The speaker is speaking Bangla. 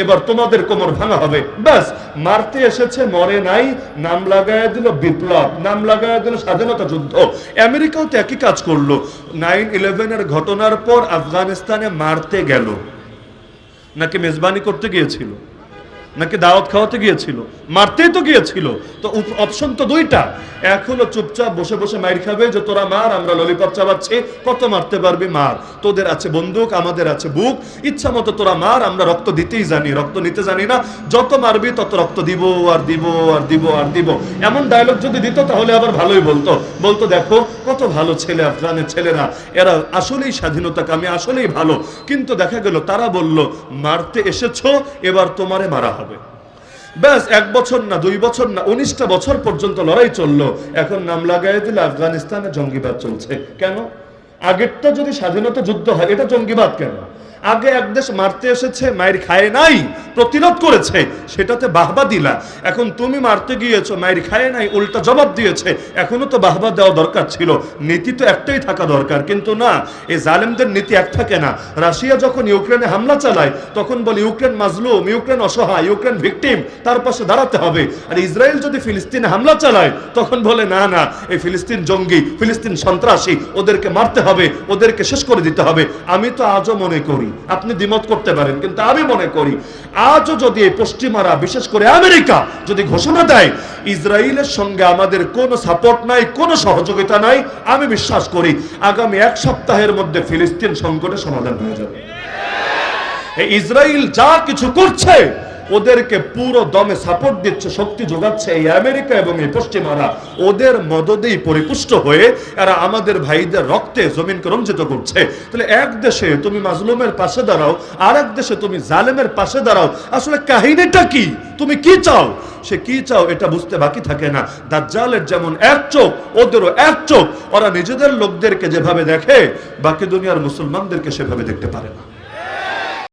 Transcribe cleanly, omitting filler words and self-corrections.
এবার তোমাদের কোমর ভাঙা হবে। ব্যাস, মারতে এসেছে, মরে নাই, নাম লাগায় দিল বিপ্লব, নাম লাগায় দিল স্বাধীনতা যুদ্ধ। আমেরিকাও তো একই কাজ করলো। 9/11 ঘটনার পর আফগানিস্তানে মারতে গেল নাকি মেজবানি করতে গিয়েছিল, নাকি দাওয়াত খাওয়াতে গিয়েছিল? মারতেই তো গিয়েছিল। তো অপশন তো দুইটা। এক হলো চুপচাপ বসে বসে মাইর খাবে, যে তোরা মার, আমরা ললিপপ চাবাচ্ছি, কত মারতে পারবি মার, তোদের আছে বন্দুক, আমাদের আছে বুক, ইচ্ছা মতো তোরা মার, আমরা রক্ত দিতেই জানি, রক্ত নিতে জানি না, যত মারবি তত রক্ত দিব আর দিব আর দিব আর দিব। এমন ডায়লগ যদি দিত তাহলে আবার ভালোই বলতো, বলতো দেখো কত ভালো ছেলে আফগানের ছেলেরা, এরা আসলেই স্বাধীনতাকামী, আসলেই ভালো। কিন্তু দেখা গেল তারা বলল মারতে এসেছো, এবার তোমারে মারা হবে। ব্যাস, 1 বছর না 2 বছর না 19টা বছর পর্যন্ত লড়াই চললো। এখন নাম লাগাই দিলে আফগানিস্তানে জঙ্গিবাদ চলছে। কেন? আগেরটা যদি স্বাধীনতা যুদ্ধ হয়, এটা জঙ্গিবাদ কেন? আগে এক দেশ মারতে এসেছে, মায়ের খায় নাই, প্রতিরোধ করেছে, সেটাতে বাহবা দিলা। এখন তুমি মারতে গিয়েছো, মায়ের খায় নাই, উল্টা জবাব দিয়েছে, এখনো তো বাহবা দেওয়া দরকার ছিল। নীতি তো একটাই থাকা দরকার, কিন্তু না, এই জালেমদের নীতি এক থাকে না। রাশিয়া যখন ইউক্রেনে হামলা চালায় তখন বলে ইউক্রেন মাজলুম, ইউক্রেন অসহায়, ইউক্রেন ভিকটিম, তার পাশে দাঁড়াতে হবে। আর ইসরায়েল যদি ফিলিস্তিনে হামলা চালায় তখন বলে না না, এই ফিলিস্তিন জঙ্গি, ফিলিস্তিন সন্ত্রাসী, ওদেরকে মারতে হবে, ওদেরকে শেষ করে দিতে হবে। আমি তো আজও মনে করি, আপনি দ্বিমত করতে পারেন, কিন্তু আমি মনে করি আজও যদি এই পশ্চিমারা, বিশেষ করে আমেরিকা যদি ঘোষণা দেয় ইসরায়েলের সঙ্গে আমাদের কোনো সাপোর্ট নাই, কোনো সহযোগিতা নাই, আমি বিশ্বাস করি আগামী 1 সপ্তাহের মধ্যে ফিলিস্তিন সংকটের সমাধান হয়ে যাবে। এই ইসরায়েল যা কিছু করছে, ওদেরকে পুরো দমে সাপোর্ট দিচ্ছে, শক্তি যোগাচ্ছে এই আমেরিকা এবং এই পশ্চিমারা। ওদের মদদেই পরিপুষ্ট হয়ে এরা আমাদের ভাইদের রক্তে জমিনকে রঞ্জিত করছে। তাহলে এক দেশে তুমি মাজলুমের পাশে দাঁড়াও, আর এক দেশে তুমি জালেমের পাশে দাঁড়াও, আসলে কাহিনীটা কি? তুমি কি চাও? সে কি চাও এটা বুঝতে বাকি থাকে না। দাজ্জালের যেমন এক চোখ, ওদেরও এক চোখ। ওরা নিজেদের লোকদেরকে যেভাবে দেখে, বাকি দুনিয়ার মুসলমানদেরকে সেভাবে দেখতে পারে না।